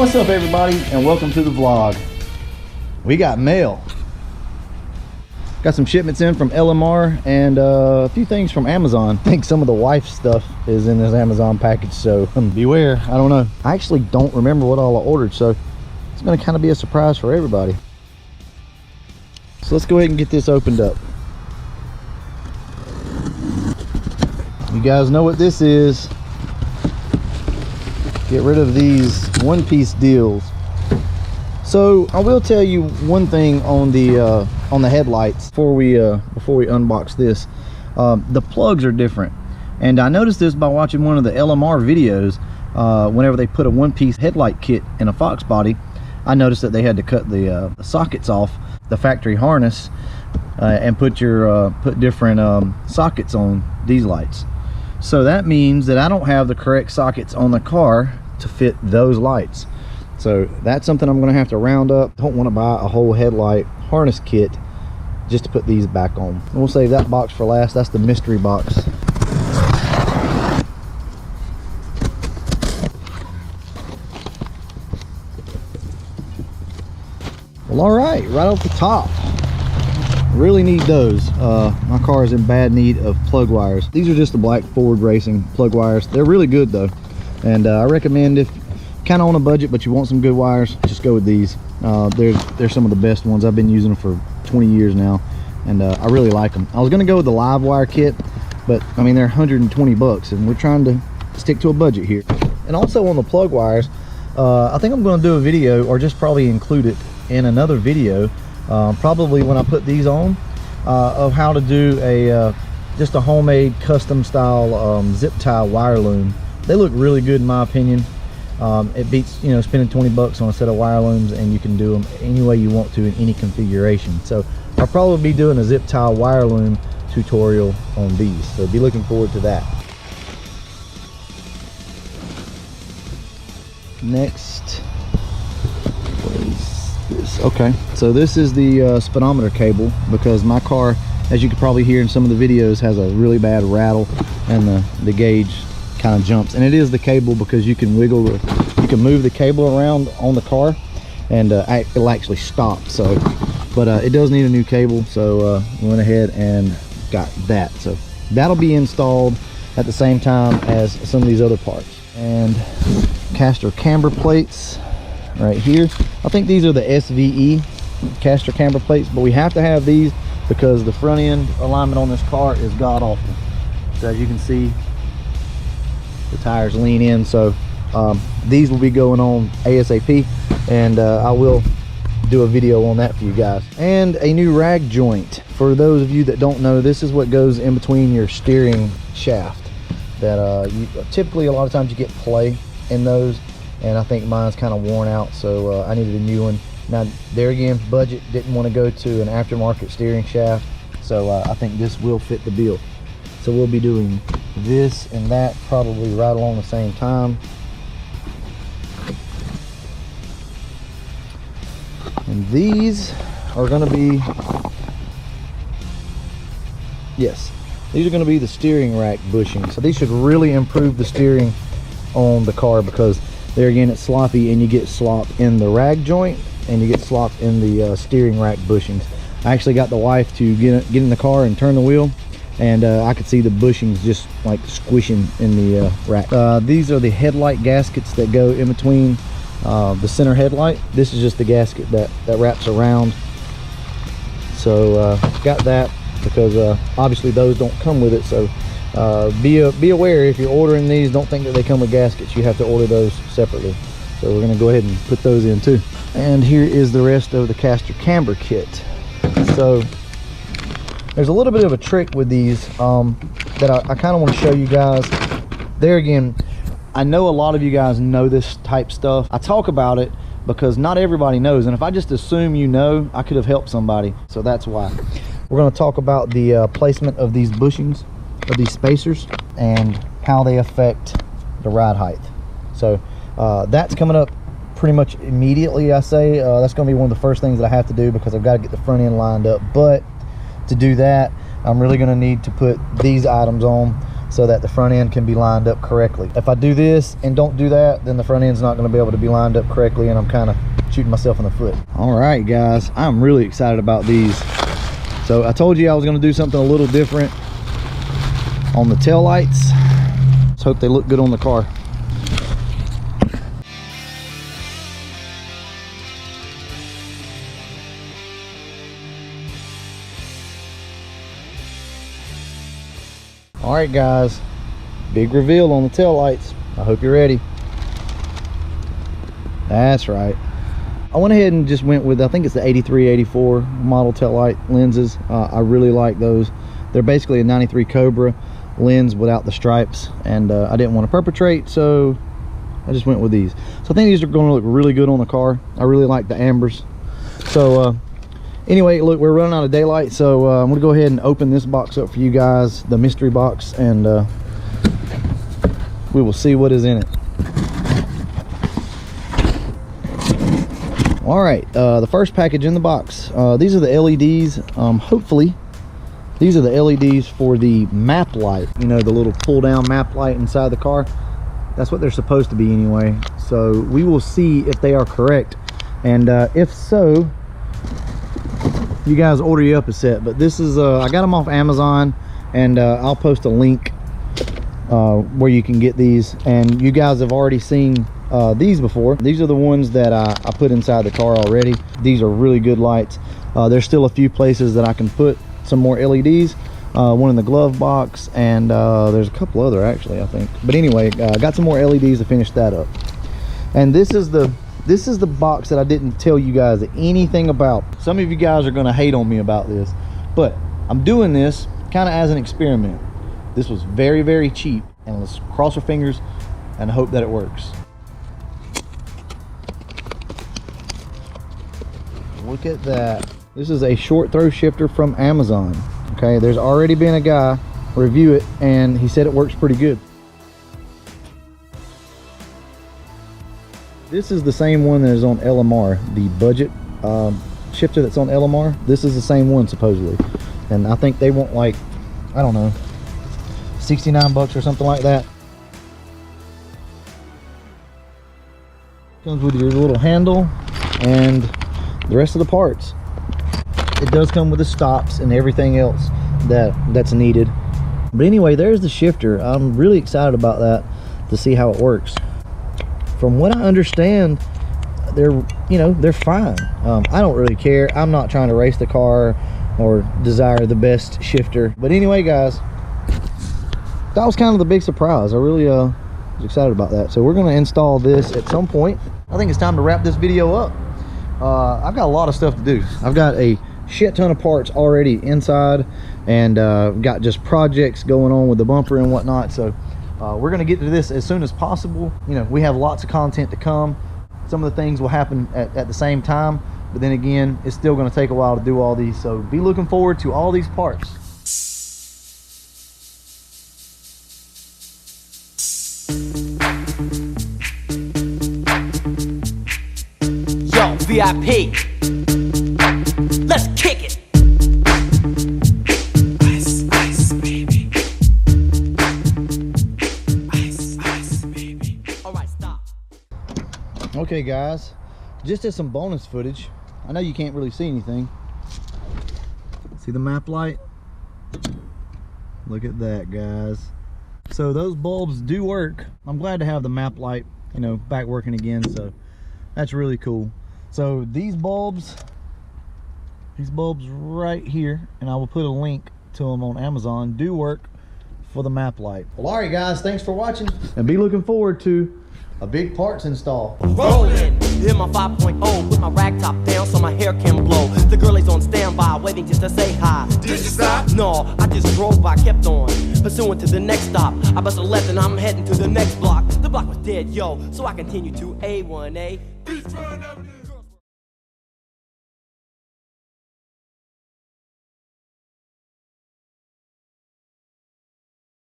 What's up everybody, and welcome to the vlog. We got mail. Got some shipments in from LMR and a few things from Amazon. I think some of the wife's stuff is in this Amazon package, so beware. I don't know. I actually don't remember what all I ordered, so it's gonna kind of be a surprise for everybody. So let's go ahead and get this opened up. You guys know what this is. Get rid of these one-piece deals. So I will tell you one thing on the headlights before we unbox this. The plugs are different, and I noticed this by watching one of the LMR videos. Whenever they put a one-piece headlight kit in a Foxbody, I noticed that they had to cut the sockets off the factory harness and put different sockets on these lights. So that means that I don't have the correct sockets on the car to fit those lights. So that's something I'm going to have to round up. Don't want to buy a whole headlight harness kit just to put these back on. And we'll save that box for last. That's the mystery box. Well, all right off the top, really need those. My car is in bad need of plug wires. These are just the black Ford Racing plug wires. They're really good though, and I recommend, if kind of on a budget but you want some good wires, just go with these. They're some of the best ones. I've been using them for 20 years now, and I really like them. I was going to go with the live wire kit, but I mean, they're 120 bucks, and we're trying to stick to a budget here. And also on the plug wires, I think I'm going to do a video, or just probably include it in another video, probably when I put these on, of how to do just a homemade custom style zip tie wire loom. They look really good in my opinion. It beats, you know, spending 20 bucks on a set of wire looms, and you can do them any way you want to in any configuration. So I'll probably be doing a zip tie wire loom tutorial on these, so be looking forward to that. Next, what is this? Okay, so this is the speedometer cable, because my car, as you could probably hear in some of the videos, has a really bad rattle, and the gauge kind of jumps. And it is the cable, because you can move the cable around on the car, and it'll actually stop. So but it does need a new cable, so we went ahead and got that. So that'll be installed at the same time as some of these other parts. And caster camber plates right here. I think these are the SVE caster camber plates, but we have to have these because the front end alignment on this car is god awful. So as you can see, the tires lean in, so these will be going on ASAP, and I will do a video on that for you guys. And a new rag joint. For those of you that don't know, this is what goes in between your steering shaft. That typically a lot of times you get play in those, and I think mine's kind of worn out, so I needed a new one. Now there again, budget, didn't want to go to an aftermarket steering shaft, so I think this will fit the bill. So we'll be doing this and that probably right along the same time. And these are going to be, yes, these are going to be the steering rack bushings. So these should really improve the steering on the car, because there again, it's sloppy, and you get slop in the rag joint, and you get slop in the steering rack bushings. I actually got the wife to get in the car and turn the wheel, and I could see the bushings just like squishing in the rack. These are the headlight gaskets that go in between the center headlight. This is just the gasket that wraps around. So got that, because obviously those don't come with it. So be aware, if you're ordering these, don't think that they come with gaskets. You have to order those separately. So we're going to go ahead and put those in too. And here is the rest of the caster camber kit. So there's a little bit of a trick with these that I kind of want to show you guys. There again, I know a lot of you guys know this type stuff. I talk about it because not everybody knows, and if I just assume you know, I could have helped somebody. So that's why we're going to talk about the placement of these bushings, of these spacers, and how they affect the ride height. So that's coming up pretty much immediately. I say that's going to be one of the first things that I have to do, because I've got to get the front end lined up. But to do that, I'm really going to need to put these items on. so that the front end can be lined up correctly. If I do this and don't do that, then the front end's not going to be able to be lined up correctly, and I'm kind of shooting myself in the foot. All right, guys, I'm really excited about these. So I told you I was going to do something a little different on the tail lights. Let's hope they look good on the car. All right, guys, big reveal on the tail lights. I hope you're ready. That's right. I went ahead and just went with, I think it's the 83, 84 model tail light lenses. I really like those. They're basically a 93 Cobra lens without the stripes, and I didn't want to perpetrate, so I just went with these. So I think these are going to look really good on the car. I really like the ambers. So anyway, look, we're running out of daylight, so I'm gonna go ahead and open this box up for you guys, the mystery box, and we will see what is in it. All right, the first package in the box, these are the LEDs. Hopefully these are the LEDs for the map light, you know, the little pull down map light inside the car. That's what they're supposed to be anyway, so we will see if they are correct, and if so, you guys order you up a set. But this is I got them off Amazon, and I'll post a link where you can get these, and you guys have already seen these before. These are the ones that I put inside the car already. These are really good lights. There's still a few places that I can put some more LEDs, one in the glove box, and there's a couple other actually, I think. But anyway, I got some more LEDs to finish that up. And this is the box that I didn't tell you guys anything about. Some of you guys are going to hate on me about this, but I'm doing this kind of as an experiment. This was very, very cheap, and let's cross our fingers and hope that it works. Look at that. This is a short throw shifter from Amazon. Okay, there's already been a guy review it, and he said it works pretty good. This is the same one that is on LMR, the budget shifter that's on LMR. This is the same one supposedly, and I think they want like, I don't know, 69 bucks or something like that. Comes with your little handle and the rest of the parts. It does come with the stops and everything else that's needed. But anyway, there's the shifter. I'm really excited about that, to see how it works. From what I understand, they're fine. I don't really care. I'm not trying to race the car or desire the best shifter. But anyway, guys, that was kind of the big surprise. I really was excited about that. So we're going to install this at some point. I think it's time to wrap this video up. I've got a lot of stuff to do. I've got a shit ton of parts already inside, and got just projects going on with the bumper and whatnot. So we're going to get to this as soon as possible. You know, we have lots of content to come. Some of the things will happen at the same time, but then again, it's still going to take a while to do all these. So be looking forward to all these parts. Yo, VIP, let's kick it. Ice, ice, baby. Ice, ice, baby. All right, stop. Okay, guys, just as some bonus footage, I know you can't really see anything. See the map light? Look at that, guys. So those bulbs do work. I'm glad to have the map light, you know, back working again. So that's really cool. So these bulbs right here, and I will put a link to them on Amazon, do work for the map light. Well, all right, guys, thanks for watching, and be looking forward to a big parts install. Rolling in my 5.0 with my rag top down so my hair can blow. The girl is on standby, waiting just to say hi. Did you stop? No, I just drove by, kept on pursuing to the next stop. I bust a left and I'm heading to the next block. The block was dead, yo, so I continue to A1A.